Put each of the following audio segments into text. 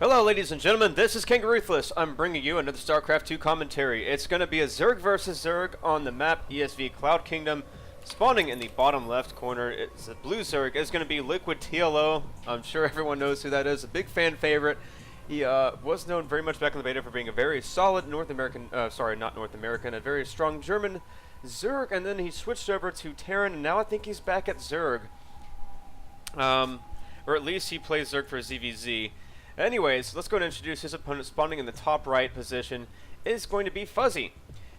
Hello ladies and gentlemen, this is King Ruthless. I'm bringing you another StarCraft 2 commentary. It's going to be a Zerg versus Zerg on the map ESL Cloud Kingdom. Spawning in the bottom left corner, it's a blue Zerg. It's going to be Liquid TLO. I'm sure everyone knows who that is, a big fan favorite. He was known very much back in the beta for being a very solid North American, a very strong German Zerg, and then he switched over to Terran, and now I think he's back at Zerg. Or at least he plays Zerg for ZVZ. Anyways, let's go and introduce his opponent. Spawning in the top right position is going to be Fuzzy.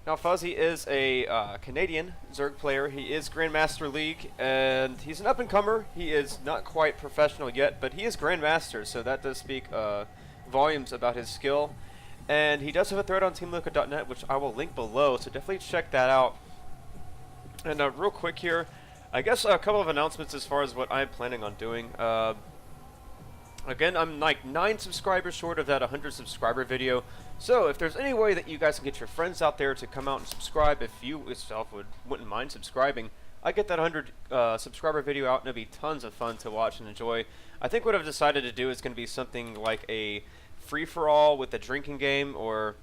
Now, Fuzzy is a Canadian Zerg player. He is Grandmaster League, and he's an up-and-comer. He is not quite professional yet, but he is Grandmaster, so that does speak volumes about his skill. And he does have a thread on teamloco.net, which I will link below, so definitely check that out. And real quick here, I guess a couple of announcements as far as what I'm planning on doing. Again, I'm like 9 subscribers short of that 100 subscriber video. So if there's any way that you guys can get your friends out there to come out and subscribe, if you yourself wouldn't mind subscribing, I get that 100 subscriber video out and it'll be tons of fun to watch and enjoy. I think what I've decided to do is going to be something like a free-for-all with a drinking game, or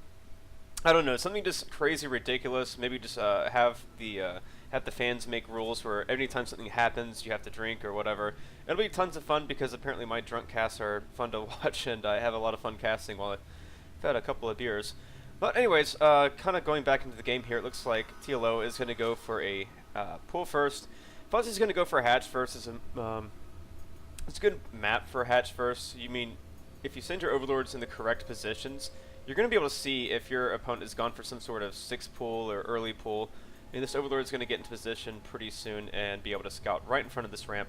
I don't know, something just crazy ridiculous. Maybe just have the fans make rules where anytime something happens, you have to drink or whatever. It'll be tons of fun because apparently my drunk casts are fun to watch, and I have a lot of fun casting while I've had a couple of beers. But anyways, kind of going back into the game here, it looks like TLO is going to go for a pull first. Fuzzy's going to go for a hatch first. It's a good map for a hatch first. You mean, if you send your overlords in the correct positions, you're going to be able to see if your opponent has gone for some sort of 6 pull or early pull. And this overlord is going to get into position pretty soon and be able to scout right in front of this ramp.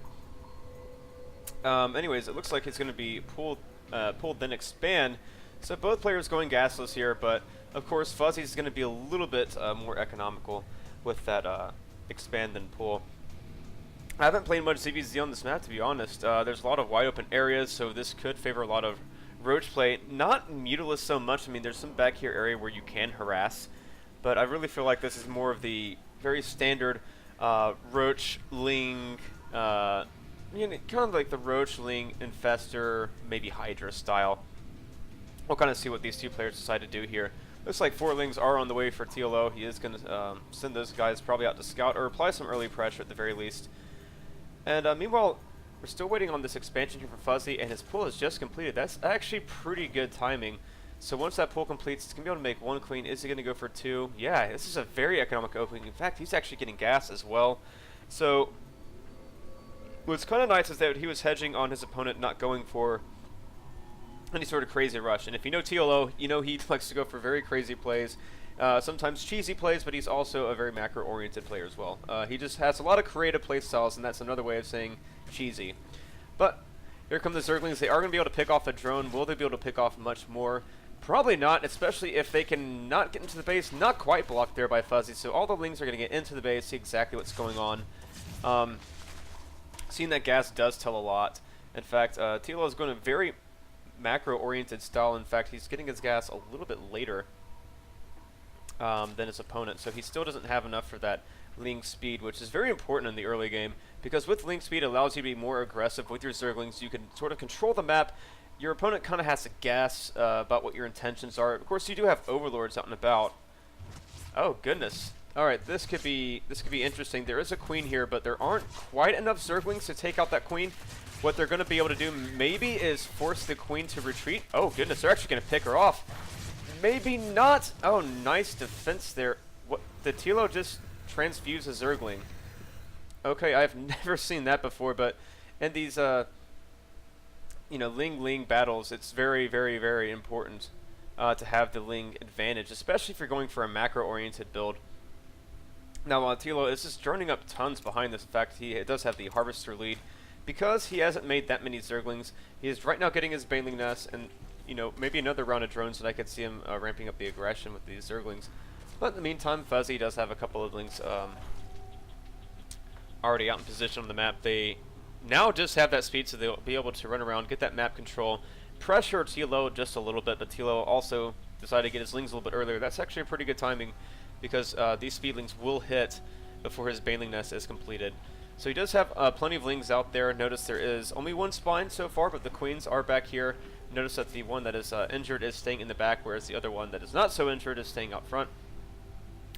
Anyways, it looks like it's going to be pulled then expand. So both players going gasless here, but of course Fuzzy is going to be a little bit more economical with that expand than pull. I haven't played much ZVZ on this map, to be honest. There's a lot of wide open areas, so this could favor a lot of roach play. Not Mutilus so much. I mean, there's some back here area where you can harass, but I really feel like this is more of the very standard roach, ling, kind of like the roach, ling, infestor, maybe hydra style. We'll kind of see what these two players decide to do here. Looks like 4 lings are on the way for TLO. He is going to send those guys probably out to scout or apply some early pressure at the very least. And meanwhile, we're still waiting on this expansion here for Fuzzy, and his pull is just completed. That's actually pretty good timing. So once that pull completes, it's going to be able to make 1 queen. Is he going to go for 2? Yeah, this is a very economic opening. In fact, he's actually getting gas as well. So what's kind of nice is that he was hedging on his opponent not going for any sort of crazy rush. And if you know TLO, you know he likes to go for very crazy plays. Sometimes cheesy plays, but he's also a very macro-oriented player as well. He just has a lot of creative play styles, and that's another way of saying cheesy. But here come the Zerglings. They are going to be able to pick off a drone. Will they be able to pick off much more? Probably not, especially if they can not get into the base. Not quite blocked there by Fuzzy, so all the lings are going to get into the base, see exactly what's going on. Seeing that gas does tell a lot. In fact, TLO is going a very macro-oriented style. In fact, he's getting his gas a little bit later than his opponent, so he still doesn't have enough for that ling speed, which is very important in the early game, because with ling speed it allows you to be more aggressive with your Zerglings. You can sort of control the map. Your opponent kind of has to guess about what your intentions are. Of course, you do have overlords out and about. Oh goodness! All right, this could be interesting. There is a queen here, but there aren't quite enough Zerglings to take out that queen. What they're going to be able to do maybe is force the queen to retreat. Oh goodness, they're actually going to pick her off. Maybe not. Oh, nice defense there. What? The TLO just transfused a Zergling. Okay, I've never seen that before, but in these ling battles, it's very, very, very important to have the ling advantage, especially if you're going for a macro-oriented build. Now, TLO is just droning up tons behind this. In fact, he does have the Harvester lead. Because he hasn't made that many Zerglings, he is right now getting his Baneling Nest, and maybe another round of drones, and I could see him ramping up the aggression with these Zerglings. But in the meantime, Fuzzy does have a couple of lings already out in position on the map. They now just have that speed, so they'll be able to run around, get that map control, pressure TLO just a little bit, but TLO also decided to get his lings a little bit earlier. That's actually a pretty good timing, because these speedlings will hit before his Baneling Nest is completed. So he does have plenty of lings out there. Notice there is only 1 spine so far, but the queens are back here. Notice that the one that is injured is staying in the back, whereas the other one that is not so injured is staying up front.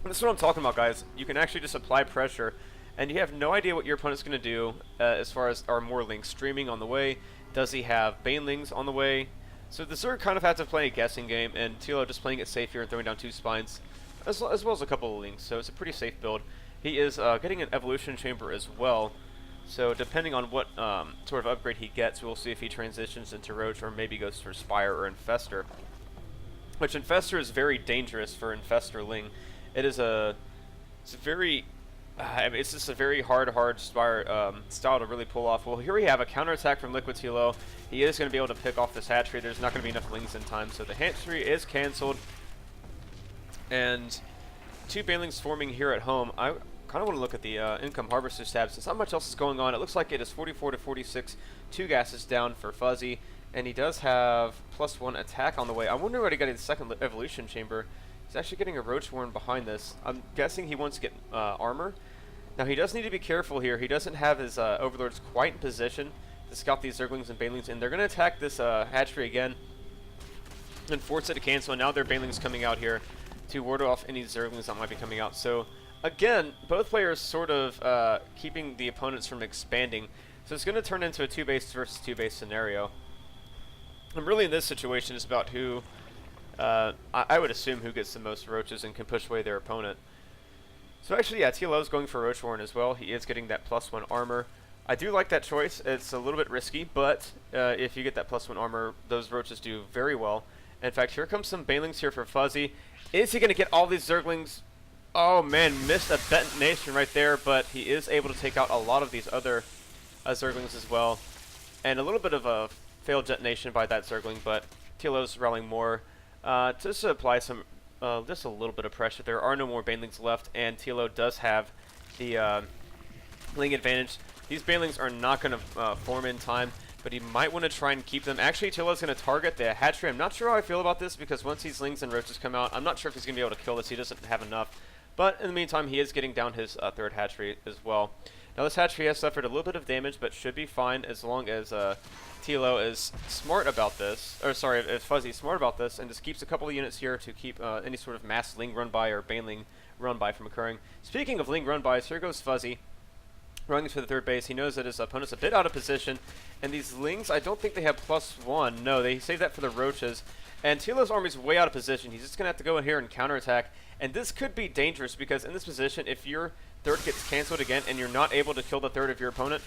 And this is what I'm talking about, guys. You can actually just apply pressure, and you have no idea what your opponent's going to do as far as are more links streaming on the way. Does he have banelings on the way? So the Zerg kind of had to play a guessing game, and TLO just playing it safe here and throwing down 2 spines, as well as a couple of links, so it's a pretty safe build. He is getting an evolution chamber as well, so depending on what sort of upgrade he gets, we'll see if he transitions into Roach or maybe goes for Spire or Infestor. Which Infestor is very dangerous for Infestor Ling. It's just a very hard Spire style to really pull off. Well, here we have a counterattack from Liquid TLO. He is going to be able to pick off this hatchery. There's not going to be enough Lings in time, so the hatchery is cancelled. And 2 banelings forming here at home. I kind of want to look at the income harvester tab since not much else is going on. It looks like it is 44 to 46, 2 gases down for Fuzzy, and he does have +1 attack on the way. I wonder what he got in the second evolution chamber. He's actually getting a Roach Warren behind this. I'm guessing he wants to get armor. Now he does need to be careful here. He doesn't have his overlords quite in position to scout these Zerglings and banelings, and they're going to attack this hatchery again and force it to cancel. And now their banelings coming out here to ward off any Zerglings that might be coming out. So again, both players sort of keeping the opponents from expanding. So it's going to turn into a 2-base versus 2-base scenario. And really in this situation it's about who, I would assume who gets the most Roaches and can push away their opponent. So actually, yeah, TLO is going for Roach Warren as well. He is getting that +1 armor. I do like that choice. It's a little bit risky, but if you get that +1 armor, those Roaches do very well. In fact, here comes some banelings here for Fuzzy. Is he going to get all these Zerglings? Oh man, missed a detonation right there, but he is able to take out a lot of these other Zerglings as well. And a little bit of a failed detonation by that Zergling, but TLO's rallying more. Just to apply some, just a little bit of pressure. There are no more banelings left, and TLO does have the Ling advantage. These banelings are not going to form in time, but he might want to try and keep them. Actually, TLO's going to target the hatchery. I'm not sure how I feel about this, because once these Lings and Roaches come out, I'm not sure if he's going to be able to kill this. He doesn't have enough. But in the meantime, he is getting down his 3rd hatchery as well. Now this hatchery has suffered a little bit of damage, but should be fine as long as TLO is smart about this. Or sorry, if Fuzzy's smart about this and just keeps a couple of units here to keep any sort of mass Ling run by or baneling run by from occurring. Speaking of Ling run bys, here goes Fuzzy running to the 3rd base. He knows that his opponent's a bit out of position, and these Lings, I don't think they have +1. No, they saved that for the Roaches. And TLO's army's way out of position. He's just going to have to go in here and counterattack. And this could be dangerous because in this position, if your 3rd gets cancelled again and you're not able to kill the 3rd of your opponent,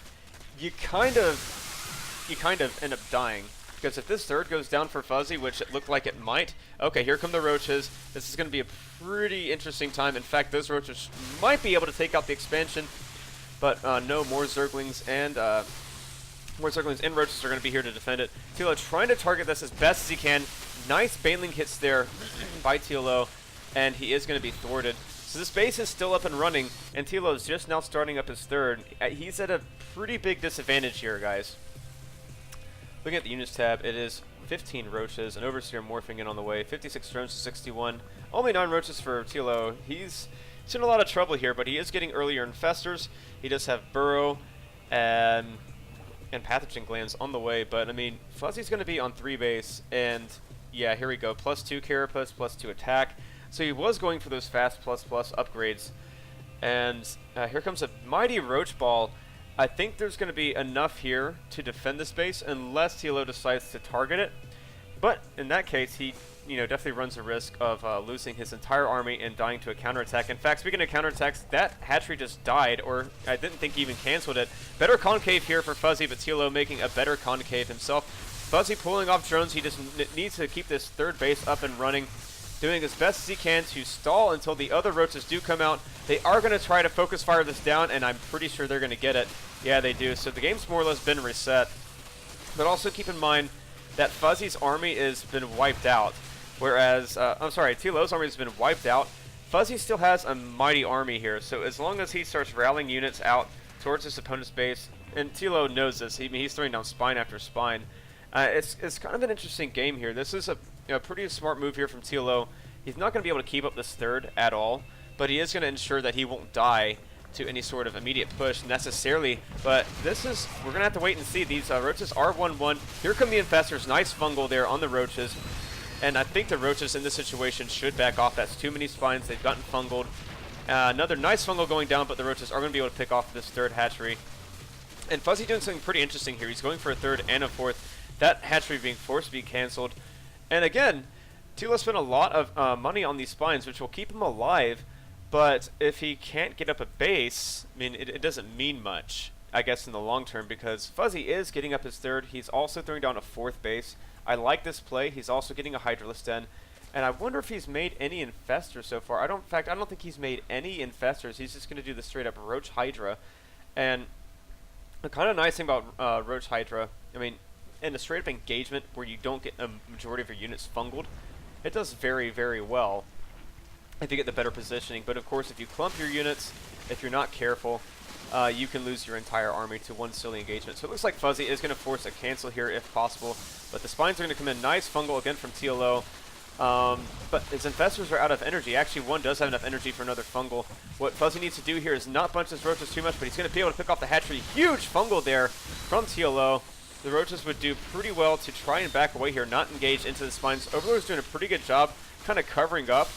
you kind of end up dying. Because if this 3rd goes down for Fuzzy, which it looked like it might, okay, here come the Roaches. This is going to be a pretty interesting time. In fact, those Roaches might be able to take out the expansion, but no, more Zerglings and Roaches are going to be here to defend it. TLO trying to target this as best as he can. Nice baneling hits there by TLO, and he is going to be thwarted. So this base is still up and running, and TLO is just now starting up his 3rd. He's at a pretty big disadvantage here, guys. Looking at the units tab, it is 15 Roaches, an Overseer morphing in on the way, 56 drones to 61. Only 9 Roaches for TLO. He's in a lot of trouble here, but he is getting earlier Infestors. He does have Burrow and Pathogen Glands on the way, but I mean, Fuzzy's going to be on 3 base, and yeah, here we go, +2 Carapace, +2 attack. So he was going for those fast ++ upgrades, and here comes a mighty Roach Ball. I think there's going to be enough here to defend this base unless TLO decides to target it, but in that case, he definitely runs the risk of losing his entire army and dying to a counterattack. In fact, speaking of counterattacks, that hatchery just died, or I didn't think he even canceled it. Better concave here for Fuzzy, but TLO making a better concave himself. Fuzzy pulling off drones. He just needs to keep this 3rd base up and running, doing as best as he can to stall until the other Roaches do come out. They are going to try to focus fire this down, and I'm pretty sure they're going to get it. Yeah, they do. So the game's more or less been reset. But also keep in mind that Fuzzy's army has been wiped out, whereas, I'm sorry, TLO's army has been wiped out. Fuzzy still has a mighty army here, so as long as he starts rallying units out towards his opponent's base, and TLO knows this, he's throwing down spine after spine. It's kind of an interesting game here. This is a pretty smart move here from TLO. He's not going to be able to keep up this 3rd at all, but he is going to ensure that he won't die to any sort of immediate push necessarily, but we're gonna have to wait and see. These roaches are 1-1. Here come the infestors. Nice fungal there on the roaches, and I think the roaches in this situation should back off. That's too many spines. They've gotten fungled. Another nice fungal going down, but the roaches are gonna be able to pick off this third hatchery. And Fuzzy doing something pretty interesting here. He's going for a third and a fourth. That hatchery being forced to be canceled. And again, TLO spent a lot of money on these spines, which will keep him alive. But if he can't get up a base, I mean, it doesn't mean much, I guess, in the long term, because Fuzzy is getting up his third. He's also throwing down a fourth base. I like this play. He's also getting a Hydralisk Den. And I wonder if he's made any infestors so far. In fact, I don't think he's made any infestors. He's just going to do the straight up Roach Hydra. And the kind of nice thing about Roach Hydra, I mean, in a straight up engagement where you don't get a majority of your units fungled, it does very, very well if you get the better positioning. But of course, if you clump your units, if you're not careful, you can lose your entire army to one silly engagement. So it looks like Fuzzy is going to force a cancel here if possible. But the spines are going to come in. Nice fungal again from TLO. But his infestors are out of energy. Actually, one does have enough energy for another fungal. What Fuzzy needs to do here is not bunch his roaches too much, but he's going to be able to pick off the hatchery. Huge fungal there from TLO. The roaches would do pretty well to try and back away here, not engage into the spines. Overlord's doing a pretty good job kind of covering up,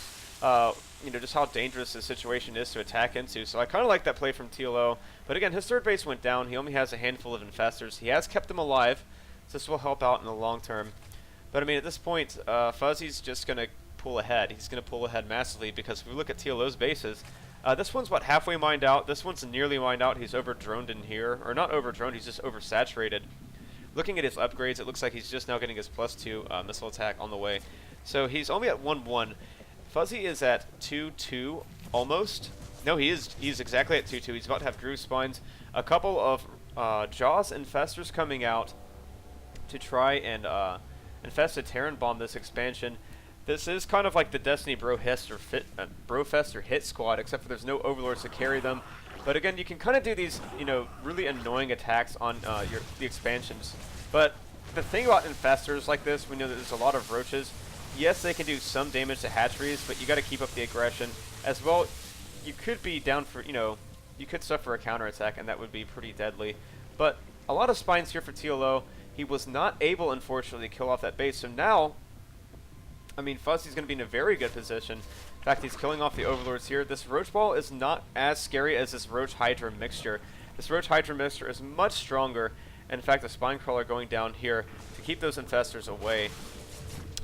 you know, just how dangerous the situation is to attack into. So I kind of like that play from TLO. But again, his third base went down. He only has a handful of infestors. He has kept them alive, so this will help out in the long term. But I mean, at this point, Fuzzy's just going to pull ahead. He's going to pull ahead massively, because if we look at TLO's bases, this one's what, halfway mined out. This one's nearly mined out. He's over-droned in here. Or not over-droned, he's just oversaturated. Looking at his upgrades, it looks like he's just now getting his +2 missile attack on the way. So he's only at 1-1. Fuzzy is at 2-2 almost. No, he's exactly at 2-2. He's about to have Groove Spines. A couple of Jaws infestors coming out to try and infest a Terran Bomb this expansion. This is kind of like the Destiny Brofest or Hit Squad, except for there's no Overlords to carry them. But again, you can kind of do these, you know, really annoying attacks on the expansions. But the thing about infestors like this, we know that there's a lot of roaches. Yes, they can do some damage to hatcheries, but you got to keep up the aggression. As well, you could be down for, you know, you could suffer a counterattack, and that would be pretty deadly. But a lot of spines here for TLO. He was not able, unfortunately, to kill off that base. So now, I mean, Fuzzy's going to be in a very good position. In fact, he's killing off the Overlords here. This Roach Ball is not as scary as this Roach Hydra mixture. This Roach Hydra mixture is much stronger. In fact, the Spine Crawler going down here to keep those infestors away.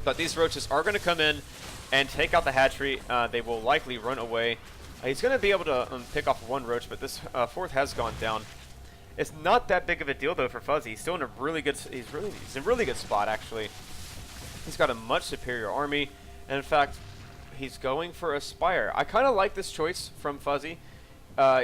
But these roaches are going to come in and take out the hatchery. They will likely run away. He's going to be able to pick off one roach, but this fourth has gone down. It's not that big of a deal though for Fuzzy. He's still in a really good. He's in a really good spot actually. He's got a much superior army, and in fact, he's going for a Spire. I kind of like this choice from Fuzzy.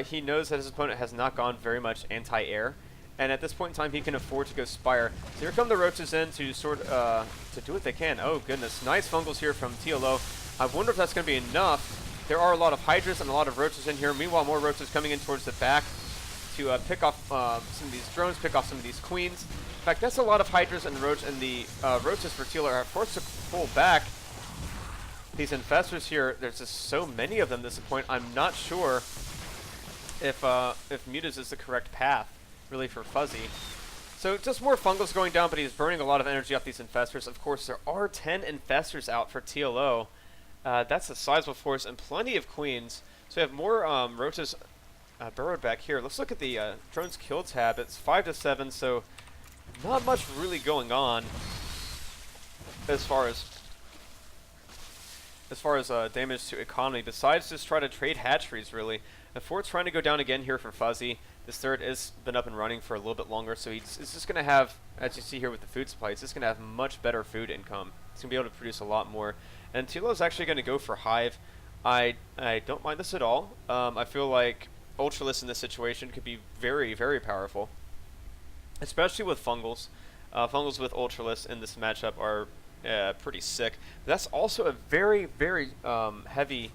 He knows that his opponent has not gone very much anti-air, and at this point in time, he can afford to go Spire. So here come the roaches in to to do what they can. Oh goodness, nice fungals here from TLO. I wonder if that's going to be enough. There are a lot of Hydras and a lot of roaches in here. Meanwhile, more roaches coming in towards the back to pick off some of these drones, pick off some of these queens. In fact, that's a lot of Hydras and roach, and the roaches for TLO are forced to pull back. These infestors here, there's just so many of them at this point. I'm not sure if Mutas is the correct path, really, for Fuzzy. So just more fungals going down, but he's burning a lot of energy off these infestors. Of course, there are 10 infestors out for TLO. That's a sizable force and plenty of queens. So we have more roaches burrowed back here. Let's look at the drones kill tab. It's 5 to 7, so not much really going on as far as damage to economy, besides just try to trade hatcheries, really. The fourth's trying to go down again here for Fuzzy. This third has been up and running for a little bit longer, so it's just going to have, as you see here with the food supply, it's just going to have much better food income. It's going to be able to produce a lot more. And TLO is actually going to go for Hive. I don't mind this at all. I feel like Ultralisk in this situation could be very, very powerful, especially with fungals. Fungals with Ultralisk in this matchup are pretty sick. But that's also a very, very heavy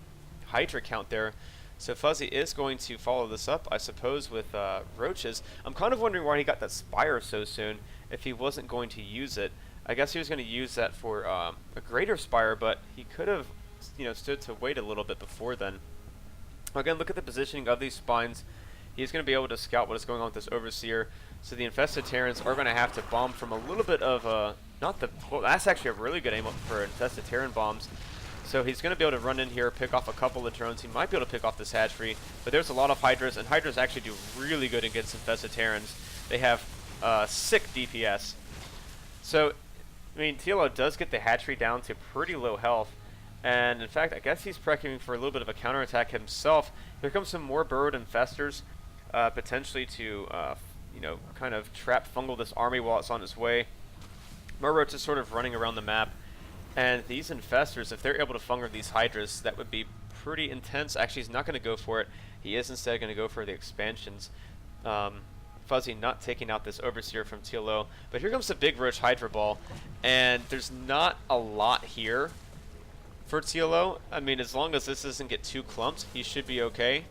Hydra count there. So Fuzzy is going to follow this up, I suppose, with roaches. I'm kind of wondering why he got that Spire so soon if he wasn't going to use it. I guess he was going to use that for a greater Spire, but he could have, you know, stood to wait a little bit before then. Again, look at the positioning of these spines. He's going to be able to scout what is going on with this Overseer. So the Infested Terrans are going to have to bomb from a little bit of well, that's actually a really good aim for Infested Terran bombs. So he's going to be able to run in here, pick off a couple of drones. He might be able to pick off this hatchery, but there's a lot of Hydras, and Hydras actually do really good against Infested Terrans. They have sick DPS. So, I mean, TLO does get the hatchery down to pretty low health. And in fact, I guess he's prepping for a little bit of a counterattack himself. Here comes some more burrowed infestors, potentially to, you know, kind of trap fungal this army while it's on its way. More roaches sort of running around the map. And these infestors, if they're able to fungal these Hydras, that would be pretty intense. Actually, he's not going to go for it. He is instead going to go for the expansions. Fuzzy not taking out this Overseer from TLO. But here comes the big Roach Hydra ball. And there's not a lot here for TLO. I mean, as long as this doesn't get too clumped, he should be okay.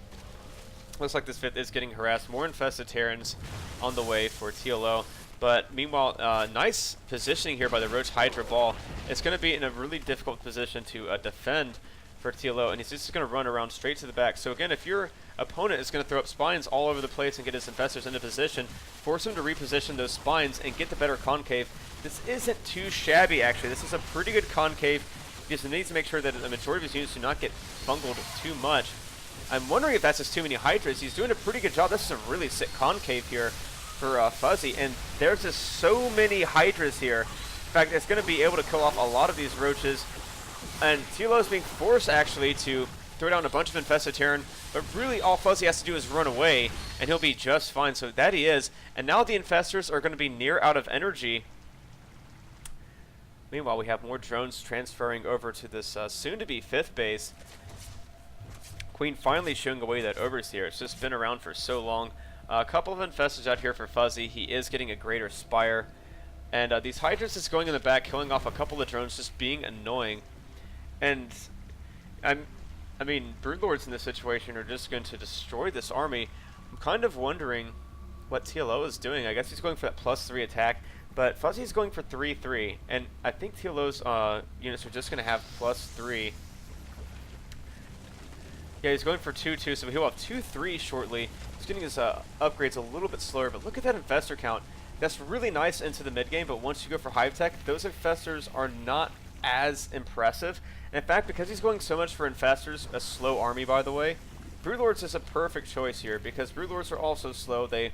Looks like this 5th is getting harassed. More Infested Terrans on the way for TLO. But meanwhile, nice positioning here by the Roach Hydra ball. It's going to be in a really difficult position to defend for TLO, and he's just going to run around straight to the back. So again, if your opponent is going to throw up spines all over the place and get his infestors into position, force him to reposition those spines and get the better concave. This isn't too shabby, actually. This is a pretty good concave. He just needs to make sure that the majority of his units do not get fungled too much. I'm wondering if that's just too many Hydras. He's doing a pretty good job. This is a really sick concave here for Fuzzy, and there's just so many Hydras here. In fact, it's going to be able to kill off a lot of these roaches, and TLO is being forced actually to throw down a bunch of Infested Terran, but really all Fuzzy has to do is run away, and he'll be just fine. So that he is, and now the Infestors are going to be near out of energy. Meanwhile, we have more drones transferring over to this soon-to-be 5th base. Queen finally showing away that Overseer. It's just been around for so long. A couple of Infestors out here for Fuzzy. He is getting a greater Spire. And these Hydras is going in the back, killing off a couple of drones, just being annoying. And, I mean, Broodlords in this situation are just going to destroy this army. I'm kind of wondering what TLO is doing. I guess he's going for that +3 attack. But Fuzzy's going for 3-3. And I think TLO's units are just going to have +3. Yeah, he's going for 2-2, so he'll have 2-3 shortly. He's getting his upgrades a little bit slower, but look at that Infestor count. That's really nice into the mid-game, but once you go for Hive Tech, those Infestors are not as impressive. And in fact, because he's going so much for Infestors, a slow army by the way, Broodlords is a perfect choice here, because Broodlords are also slow. They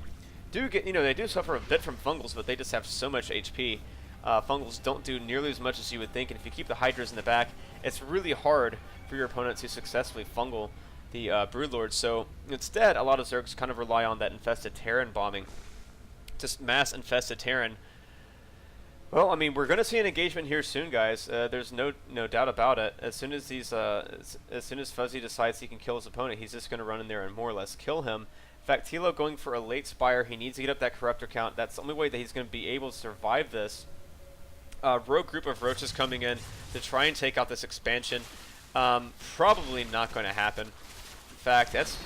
do get, you know, they do suffer a bit from Fungals, but they just have so much HP. Fungals don't do nearly as much as you would think, and if you keep the Hydras in the back, it's really hard for your opponent to successfully fungal the Broodlords. So instead, a lot of Zergs kind of rely on that Infested Terran bombing. Just mass Infested Terran. Well, I mean, we're going to see an engagement here soon, guys. There's no doubt about it. As soon as these, as soon as Fuzzy decides he can kill his opponent, he's just going to run in there and more or less kill him. In fact, TLO going for a late Spire. He needs to get up that Corruptor count. That's the only way that he's going to be able to survive this. Rogue group of Roaches coming in to try and take out this expansion. Probably not going to happen. In fact, that's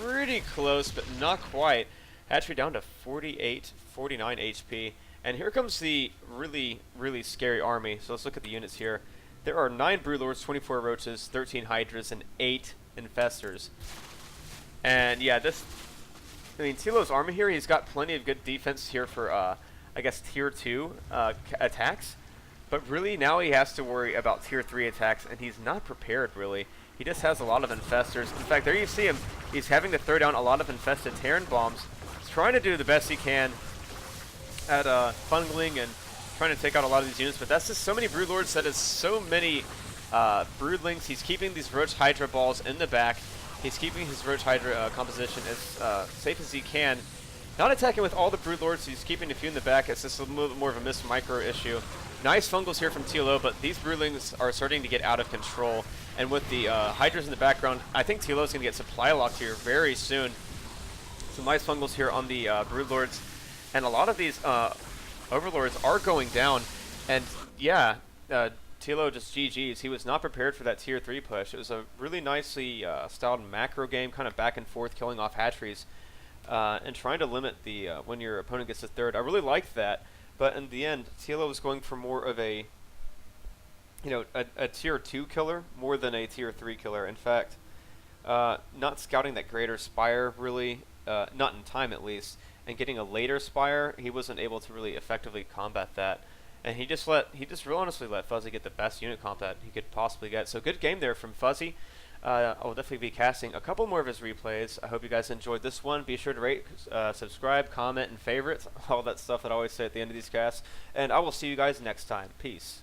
pretty close, but not quite. Hatchery down to 48, 49 HP. And here comes the really, really scary army. So let's look at the units here. There are 9 Broodlords, 24 Roaches, 13 Hydras, and 8 Infestors. And yeah, this, I mean, TLO's army here, he's got plenty of good defense here for, I guess, Tier 2 attacks. But really, now he has to worry about Tier 3 attacks, and he's not prepared, really. He just has a lot of Infestors. In fact, there you see him. He's having to throw down a lot of Infested Terran bombs. He's trying to do the best he can at fungling and trying to take out a lot of these units, but that's just so many Broodlords, that is so many Broodlings. He's keeping these Roach Hydra balls in the back. He's keeping his Roach Hydra composition as safe as he can. Not attacking with all the Broodlords, he's keeping a few in the back. It's just a little bit more of a miss micro issue. Nice Fungals here from TLO, but these Broodlings are starting to get out of control. And with the Hydras in the background, I think TLO is going to get supply locked here very soon. Some nice Fungals here on the Broodlords. And a lot of these Overlords are going down. And yeah, TLO just GG's. He was not prepared for that Tier 3 push. It was a really nicely styled macro game, kind of back and forth, killing off hatcheries. And trying to limit the when your opponent gets a third. I really liked that. But in the end, TLO was going for more of a, you know, a Tier 2 killer more than a Tier 3 killer. In fact, not scouting that greater spire really, not in time at least, and getting a later spire, he wasn't able to really effectively combat that. And he just real honestly let Fuzzy get the best unit comp that he could possibly get. So good game there from Fuzzy. I'll definitely be casting a couple more of his replays. I hope you guys enjoyed this one. Be sure to rate, subscribe, comment, and favorite. All that stuff that I always say at the end of these casts. And I will see you guys next time. Peace.